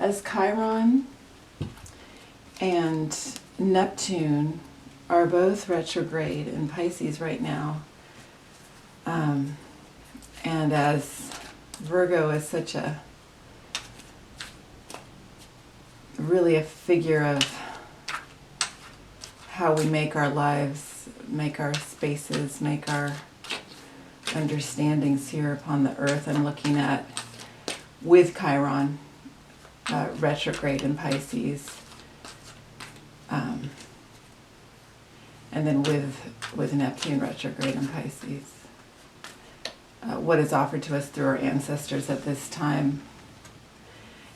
As Chiron and Neptune are both retrograde in Pisces right now, and as Virgo is such a really a figure of how we make our lives, make our spaces, make our understandings here upon the earth. I'm looking at, with Chiron retrograde in Pisces, and then with Neptune retrograde in Pisces, what is offered to us through our ancestors at this time.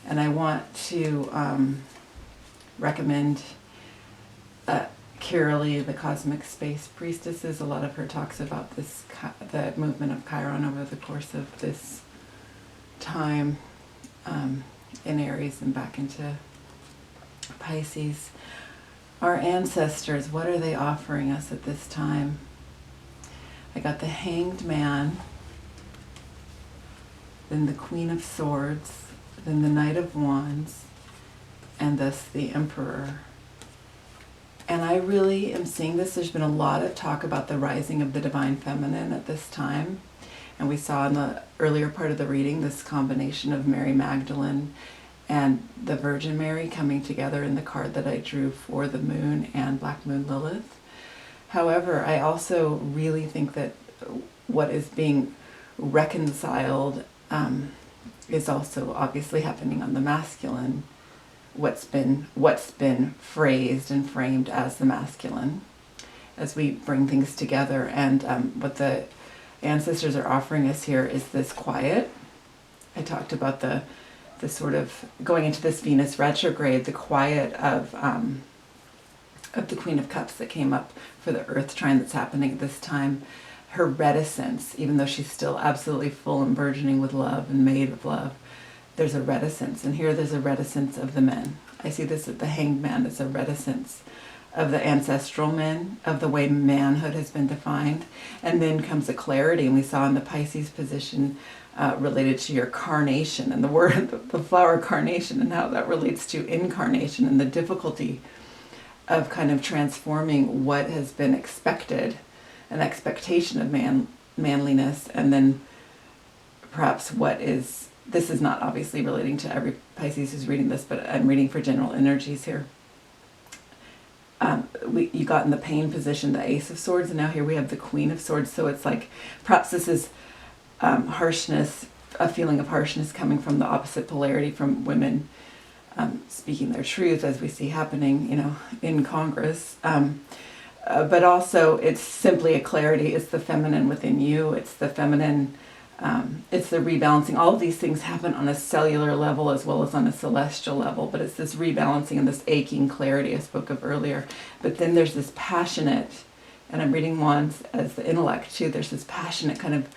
And I want to recommend Kiralee, the Cosmic Space Priestesses. A lot of her talks about this, the movement of Chiron over the course of this time in Aries and back into Pisces. Our ancestors, what are they offering us at this time? I got the Hanged Man, then the Queen of Swords, then the Knight of Wands, and thus the Emperor. And I really am seeing this. There's been a lot of talk about the rising of the Divine Feminine at this time. And we saw in the earlier part of the reading this combination of Mary Magdalene and the Virgin Mary coming together in the card that I drew for the Moon and Black Moon Lilith. However, I also really think that what is being reconciled is also obviously happening on the masculine. What's been phrased and framed as the masculine, as we bring things together. And what the ancestors are offering us here is this quiet. I talked about the sort of going into this Venus retrograde, the quiet of the Queen of Cups that came up for the Earth trine that's happening at this time. Her reticence, even though she's still absolutely full and burgeoning with love and made of love, there's a reticence. And here there's a reticence of the men. I see this at the Hanged Man as a reticence of the ancestral men, of the way manhood has been defined. And then comes a clarity, and we saw in the Pisces position related to your carnation, and the word, the flower carnation, and how that relates to incarnation and the difficulty of kind of transforming what has been expected, an expectation of manliness, and then perhaps what is, this is not obviously relating to every Pisces who's reading this, but I'm reading for general energies here. You got in the pain position, the Ace of Swords, and now here we have the Queen of Swords. So it's like, perhaps this is harshness, a feeling of harshness coming from the opposite polarity, from women speaking their truth, as we see happening, in Congress. But also it's simply a clarity. It's the feminine within you. It's the feminine, it's the rebalancing. All of these things happen on a cellular level as well as on a celestial level, but it's this rebalancing and this aching clarity I spoke of earlier. But then there's this passionate, and I'm reading Wands as the intellect too, there's this passionate kind of,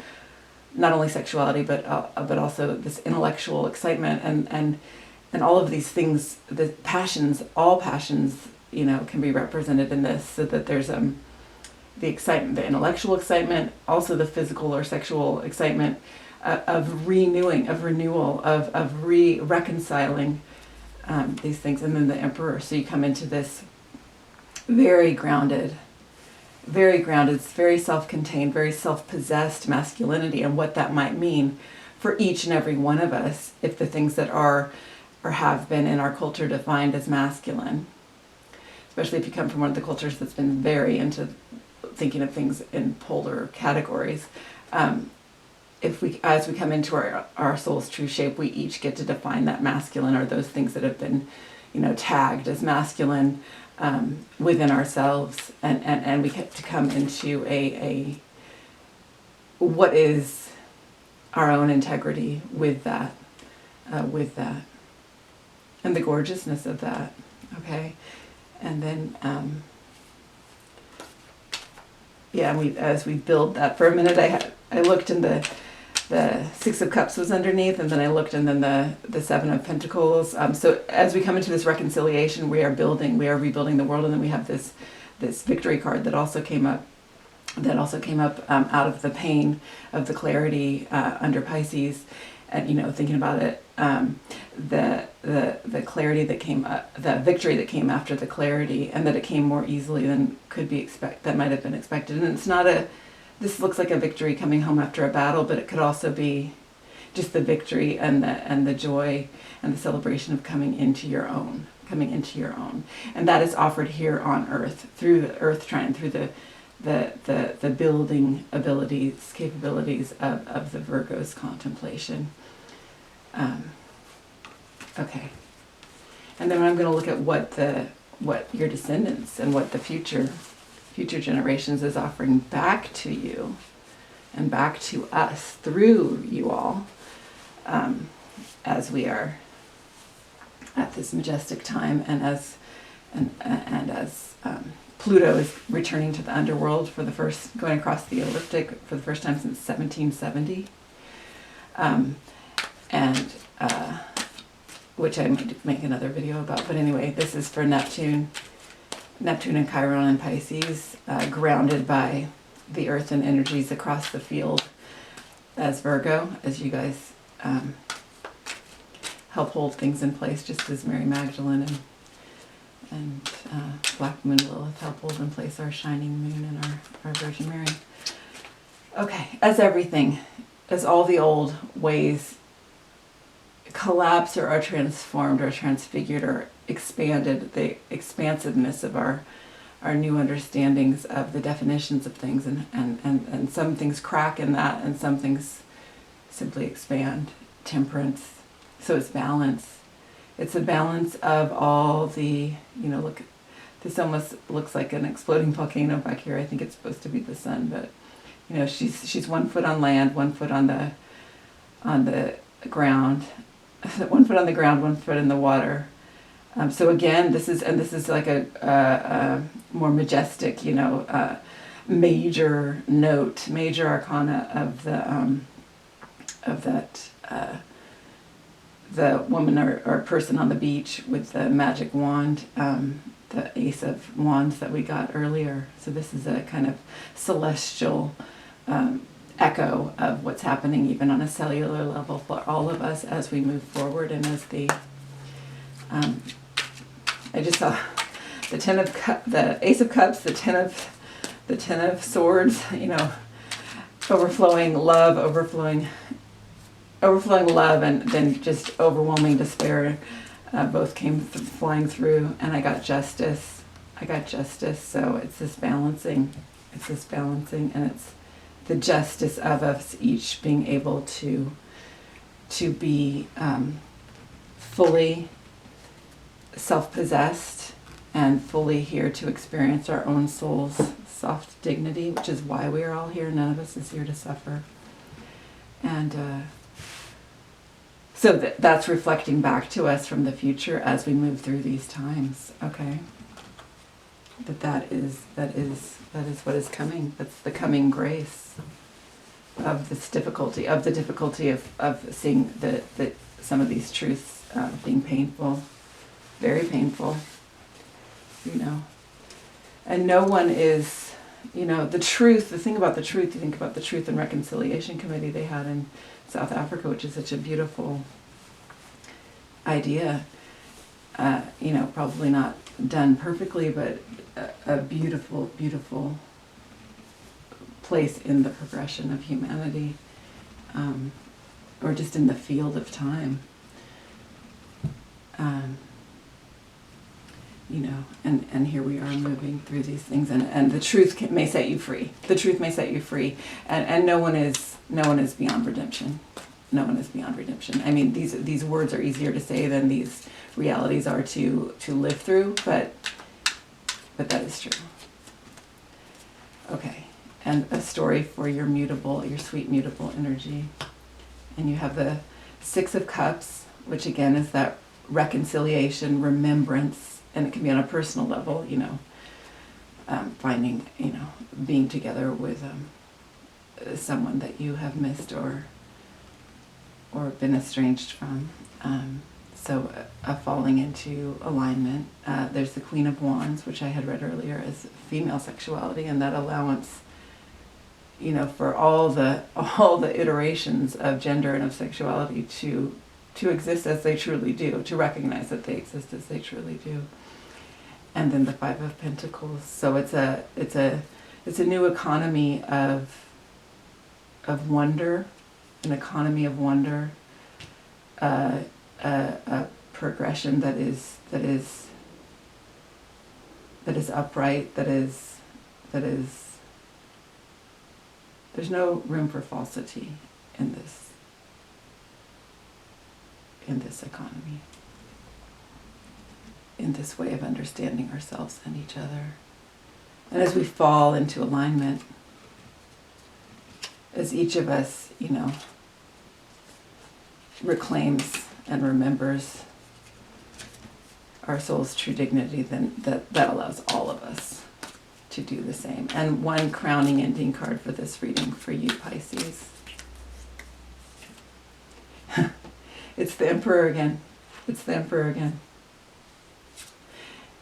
not only sexuality, but also this intellectual excitement, and all of these things, the passions, all passions, can be represented in this, so that there's the excitement, the intellectual excitement, also the physical or sexual excitement of renewing, of renewal, of reconciling these things. And then the Emperor. So you come into this very grounded, very self-contained, very self-possessed masculinity, and what that might mean for each and every one of us if the things that are or have been in our culture defined as masculine. Especially if you come from one of the cultures that's been very into thinking of things in polar categories. As we come into our soul's true shape, we each get to define that masculine, or those things that have been, tagged as masculine within ourselves, and we get to come into a what is our own integrity with that, and the gorgeousness of that. Okay. And then, as we build that for a minute, I looked, and the Six of Cups was underneath, and then I looked, and then the Seven of Pentacles. So as we come into this reconciliation, we are rebuilding the world, and then we have this Victory card that also came up. Out of the pain of the clarity under Pisces. and thinking about it, the clarity that came up, the victory that came after the clarity, and that it came more easily than that might have been expected. And it's not this looks like a victory coming home after a battle, but it could also be just the victory and the joy and the celebration of coming into your own, and that is offered here on Earth through the Earth trine, through the building abilities, capabilities of the Virgo's contemplation. Okay, and then I'm going to look at what your descendants and what the future generations is offering back to you and back to us through you all, as we are at this majestic time, and as Pluto is returning to the underworld going across the ecliptic for the first time since 1770, which I might make another video about. But anyway, this is for Neptune and Chiron and Pisces, grounded by the earth and energies across the field as Virgo, as you guys help hold things in place, just as Mary Magdalene and Black Moon Lilith help hold in place our shining moon and our Virgin Mary. Okay, as all the old ways collapse or are transformed or transfigured or expanded, the expansiveness of our new understandings of the definitions of things, and some things crack in that, and some things simply expand. Temperance. So it's balance. It's a balance of all the, look, this almost looks like an exploding volcano back here. I think it's supposed to be the sun, but she's 1 foot on land, 1 foot on the ground, 1 foot on the ground, 1 foot in the water. So again, this is like a more majestic, major note, major arcana of the woman or person on the beach with the magic wand, the Ace of Wands that we got earlier. So this is a kind of celestial echo of what's happening even on a cellular level for all of us as we move forward, and as I just saw the Ace of Cups, the Ten of Swords, overflowing love, and then just overwhelming despair. Both came flying through, and I got justice. So it's this balancing, and it's the justice of us each being able to be fully self-possessed and fully here to experience our own soul's soft dignity, which is why we are all here. None of us is here to suffer. And so that's reflecting back to us from the future as we move through these times. Okay, that is what is coming. That's the coming grace of this difficulty, of seeing that some of these truths being painful, very painful, and no one is, the truth. The thing about the truth, you think about the Truth and Reconciliation Committee they had in South Africa, which is such a beautiful idea, probably not done perfectly, but a beautiful, beautiful place in the progression of humanity, or just in the field of time. And here we are moving through these things, and the truth may set you free. The truth may set you free, and no one is beyond redemption. No one is beyond redemption. I mean, these words are easier to say than these realities are to live through, but that is true. Okay, and a story for your sweet mutable energy, and you have the Six of Cups, which again is that reconciliation, remembrance. And it can be on a personal level, finding, being together with someone that you have missed or been estranged from. So falling into alignment. There's the Queen of Wands, which I had read earlier as female sexuality, and that allowance for all the iterations of gender and of sexuality to exist as they truly do, to recognize that they exist as they truly do. And then the Five of Pentacles. So it's a new economy of wonder, an economy of wonder, a progression that is upright, that is there's no room for falsity in this economy, in this way of understanding ourselves and each other. And as we fall into alignment, as each of us, reclaims and remembers our soul's true dignity, then that allows all of us to do the same. And one crowning ending card for this reading for you, Pisces. It's the Emperor again. It's the Emperor again.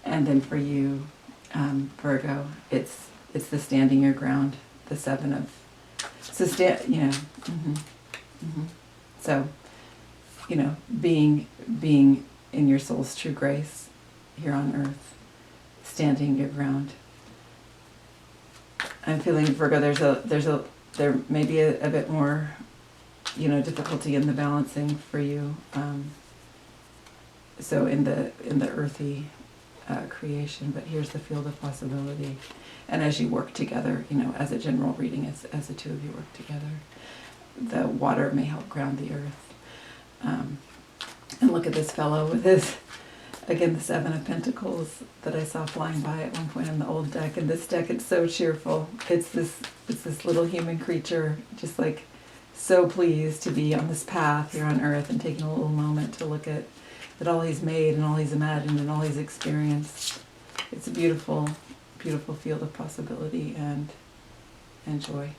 And then for you, Virgo, it's the standing your ground, the Seven of. So So, being in your soul's true grace here on earth, standing your ground. I'm feeling, Virgo, there may be a bit more, difficulty in the balancing for you. So in the earthy creation, but here's the field of possibility. And as you work together, as a general reading, as the two of you work together, the water may help ground the earth. And look at this fellow with his, again, the Seven of Pentacles that I saw flying by at one point on the old deck. And this deck, it's so cheerful. It's this little human creature, just like so pleased to be on this path here on earth and taking a little moment to look at all he's made and all he's imagined and all he's experienced. It's a beautiful, beautiful field of possibility and joy.